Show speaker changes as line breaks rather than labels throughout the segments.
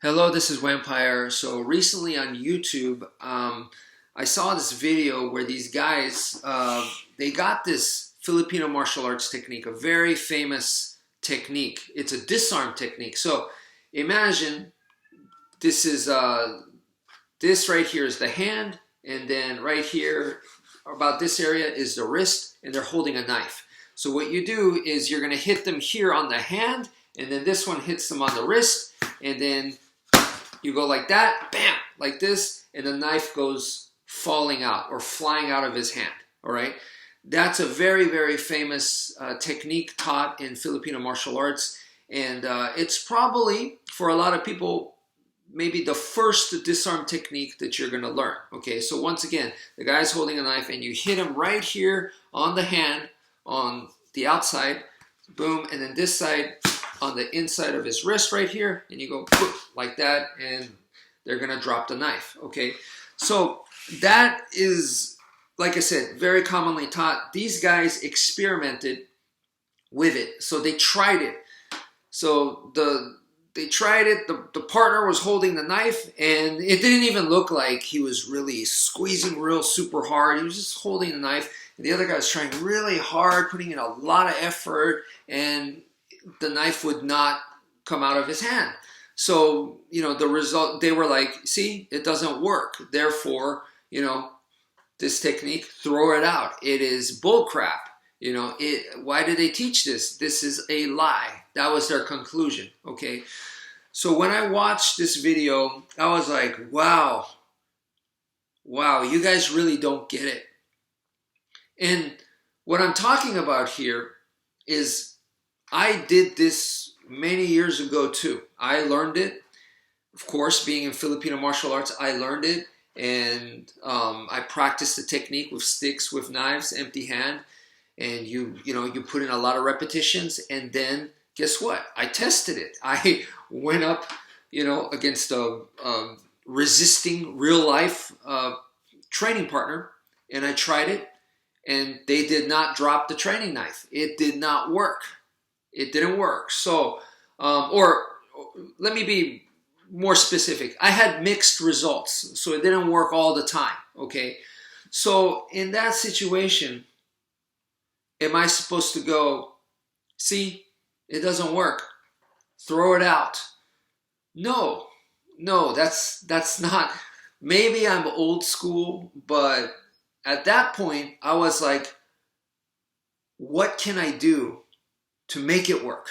Hello, this is wmpyr. So recently on YouTube, I saw this video where these guys, they got this Filipino martial arts technique, a very famous technique. It's a disarm technique. So imagine this is, this right here is the hand, and then right here, about this area is the wrist, and they're holding a knife. So what you do is you're gonna hit them here on the hand, and then this one hits them on the wrist, and then you go like that, bam, like this, and the knife goes falling out or flying out of his hand, all right? That's a very, very famous technique taught in Filipino martial arts, and it's probably, for a lot of people, maybe the first disarm technique that you're gonna learn, okay? So once again, the guy's holding a knife, and you hit him right here on the hand, on the outside, boom, and then this side, on the inside of his wrist right here, and you go like that, and they're gonna drop the knife, okay? So that is, like I said, very commonly taught. These guys experimented with it, so they tried it. So they tried it, the partner was holding the knife, and it didn't even look like he was really squeezing real super hard. He was just holding the knife, and the other guy was trying really hard, putting in a lot of effort, and the knife would not come out of his hand. So, you know, the result, they were like, see, it doesn't work. Therefore, you know, this technique, throw it out. It is bullcrap. You know, why did they teach this? This is a lie. That was their conclusion, okay? So when I watched this video, I was like, wow, you guys really don't get it. And what I'm talking about here is I did this many years ago too. I learned it. Of course, being in Filipino martial arts, I learned it. And I practiced the technique with sticks, with knives, empty hand. And you put in a lot of repetitions. And then guess what? I tested it. I went up, against a resisting real life training partner. And I tried it. And they did not drop the training knife. It did not work. It didn't work. So, or let me be more specific. I had mixed results, so it didn't work all the time, okay? So in that situation, am I supposed to go, see, it doesn't work, throw it out? No, that's not. Maybe I'm old school, but at that point, I was like, what can I do to make it work?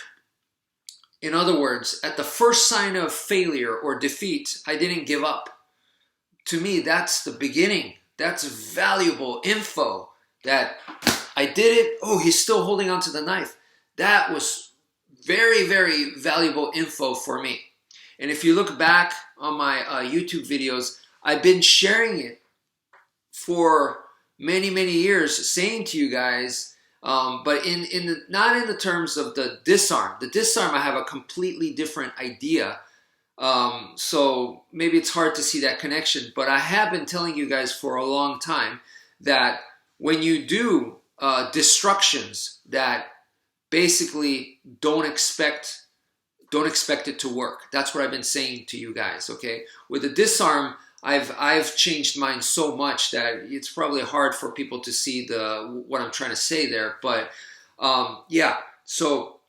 In other words, at the first sign of failure or defeat, I didn't give up. To me, that's the beginning. That's valuable info that I did it. Oh, he's still holding on to the knife. That was very, very valuable info for me. And if you look back on my YouTube videos, I've been sharing it for many, many years, saying to you guys, but not in the terms of the disarm. The disarm, I have a completely different idea. So maybe it's hard to see that connection. But I have been telling you guys for a long time that when you do destructions, that basically don't expect it to work. That's what I've been saying to you guys. Okay, with the disarm, I've changed mine so much that it's probably hard for people to see what I'm trying to say there. But yeah, so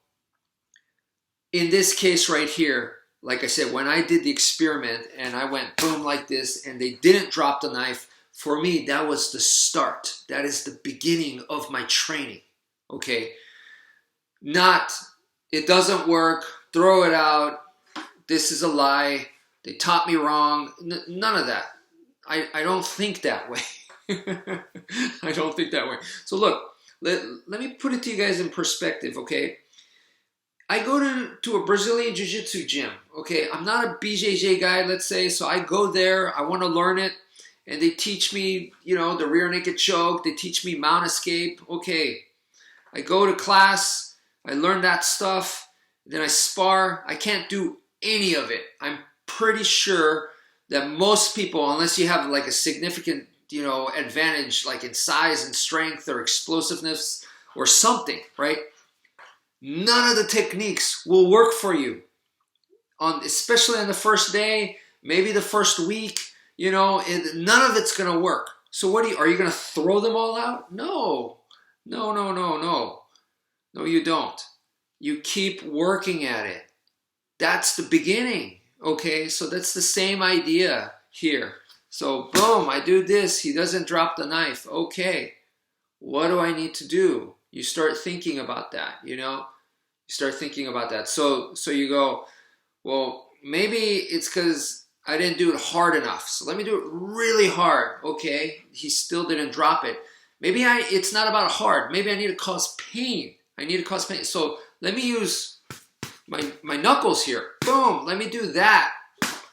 in this case right here, like I said, when I did the experiment and I went boom like this and they didn't drop the knife, for me, that was the start. That is the beginning of my training, okay? Not, it doesn't work, throw it out, this is a lie, they taught me wrong. None of that. I don't think that way. I don't think that way. So look, let me put it to you guys in perspective, okay? I go to a Brazilian Jiu-Jitsu gym, okay? I'm not a BJJ guy, let's say, so I go there, I want to learn it, and they teach me, the rear naked choke, they teach me mount escape, okay. I go to class, I learn that stuff, then I spar, I can't do any of it. I'm pretty sure that most people, unless you have like a significant, advantage like in size and strength or explosiveness or something, right? None of the techniques will work for you especially on the first day, maybe the first week, you know, none of it's going to work. So what are you going to throw them all out? No, no, no, no, no. No, you don't. You keep working at it. That's the beginning. Okay, so that's the same idea here. So boom, I do this. He doesn't drop the knife. Okay, what do I need to do? You start thinking about that, you know? You start thinking about that. So you go, well, maybe it's because I didn't do it hard enough. So let me do it really hard. Okay, he still didn't drop it. Maybe it's not about hard. Maybe I need to cause pain. I need to cause pain. So let me use my knuckles here. Boom, let me do that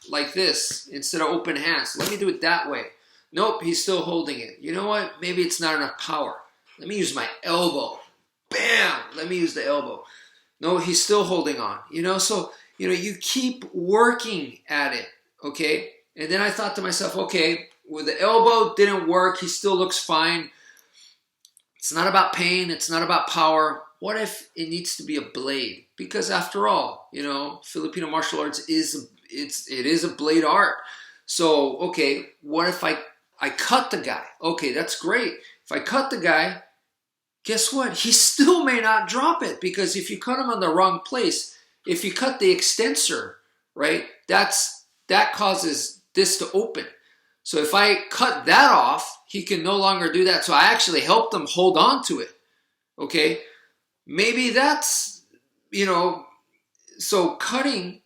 like this instead of open hands. Let me do it that way. Nope, he's still holding it. You know what? Maybe it's not enough power. Let me use my elbow. Bam, let me use the elbow. No, he's still holding on. You know, so, you know, you keep working at it, okay? And then I thought to myself, okay, with the elbow, didn't work. He still looks fine. It's not about pain. It's not about power. What if it needs to be a blade? Because after all, you know, Filipino martial arts is a blade art. So, okay, what if I cut the guy? Okay, that's great. If I cut the guy, guess what? He still may not drop it, because if you cut him on the wrong place, if you cut the extensor, right, that causes this to open. So if I cut that off, he can no longer do that. So I actually helped him hold on to it. Okay, maybe that's, you know, so cutting,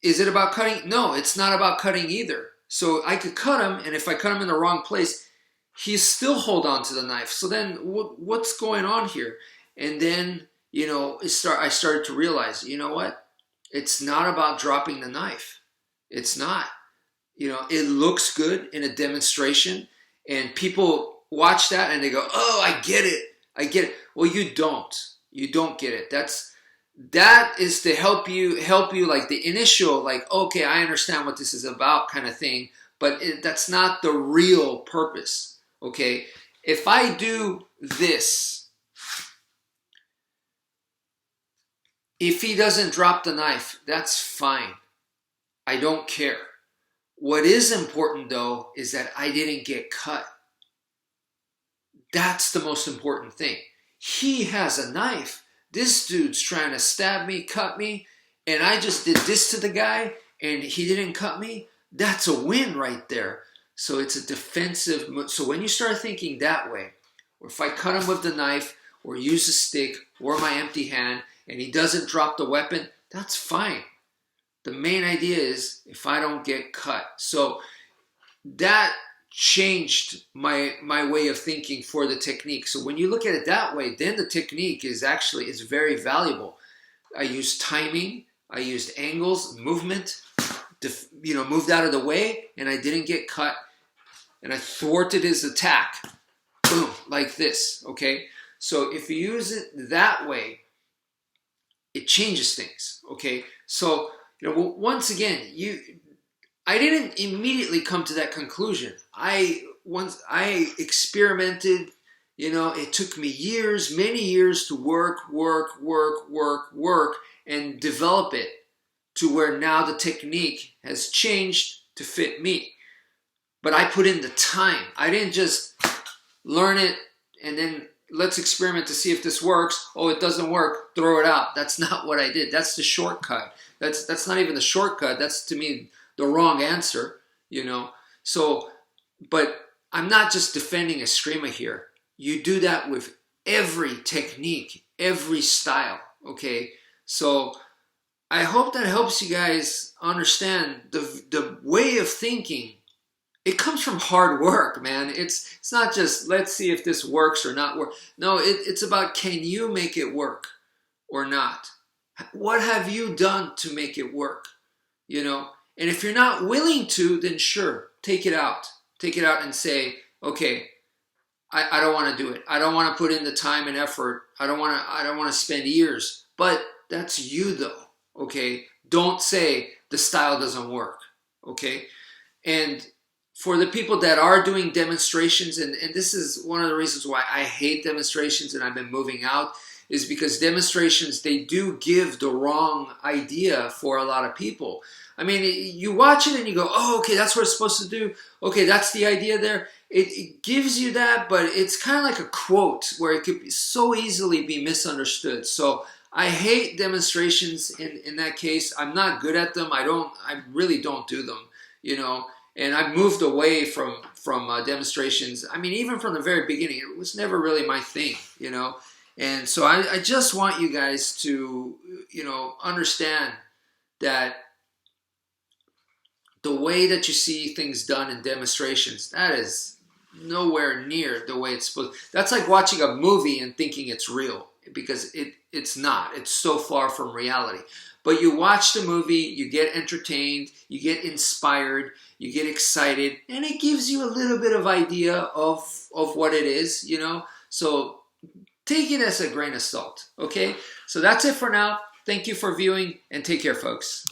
is it about cutting? No, it's not about cutting either. So I could cut him, and if I cut him in the wrong place, he still hold on to the knife. So then what's going on here? And then, you know, I started to realize, you know what? It's not about dropping the knife. It's not. You know, it looks good in a demonstration, and people watch that and they go, oh, I get it. I get it. Well, you don't. You don't get it. That is to help you like the initial, like, okay, I understand what this is about kind of thing, but that's not the real purpose. Okay, if I do this, if he doesn't drop the knife, that's fine. I don't care. What is important, though, is that I didn't get cut. That's the most important thing. He has a knife. This dude's trying to stab me, cut me, and I just did this to the guy, and he didn't cut me. That's a win right there. So it's a defensive move. So when you start thinking that way, or if I cut him with the knife, or use a stick, or my empty hand, and he doesn't drop the weapon, that's fine. The main idea is if I don't get cut. So that changed my way of thinking for the technique. So when you look at it that way, then the technique is very valuable. I used timing, I used angles, movement, moved out of the way, and I didn't get cut, and I thwarted his attack. Boom, like this, okay? So if you use it that way, it changes things, okay? So, once again, I didn't immediately come to that conclusion. I experimented, it took me years, many years to work, and develop it to where now the technique has changed to fit me. But I put in the time. I didn't just learn it and then let's experiment to see if this works. Oh, it doesn't work, throw it out. That's not what I did. That's the shortcut. That's not even the shortcut. That's, to me, the wrong answer, So, but I'm not just defending Eskrima here. You do that with every technique, every style, okay? So I hope that helps you guys understand the way of thinking. It comes from hard work, man. It's not just, let's see if this works or not work. No, it's about, can you make it work or not? What have you done to make it work? And if you're not willing to, then sure, take it out. Take it out and say, okay, I don't want to do it. I don't want to put in the time and effort. I don't want to spend years. But that's you, though, okay? Don't say the style doesn't work, okay? And for the people that are doing demonstrations, and this is one of the reasons why I hate demonstrations and I've been moving out, is because demonstrations, they do give the wrong idea for a lot of people. I mean, you watch it and you go, oh, okay, that's what it's supposed to do. Okay, that's the idea there. It gives you that, but it's kind of like a quote where it could so easily be misunderstood. So I hate demonstrations in that case. I'm not good at them. I really don't do them, you know. And I've moved away from demonstrations. I mean, even from the very beginning, it was never really my thing, you know. And so I just want you guys to, you know, understand that the way that you see things done in demonstrations, that is nowhere near the way it's supposed. That's like watching a movie and thinking it's real, because it's not. It's so far from reality. But you watch the movie, you get entertained, you get inspired, you get excited, and it gives you a little bit of idea of what it is, you know. So take it as a grain of salt, okay? So that's it for now. Thank you for viewing, and take care, folks.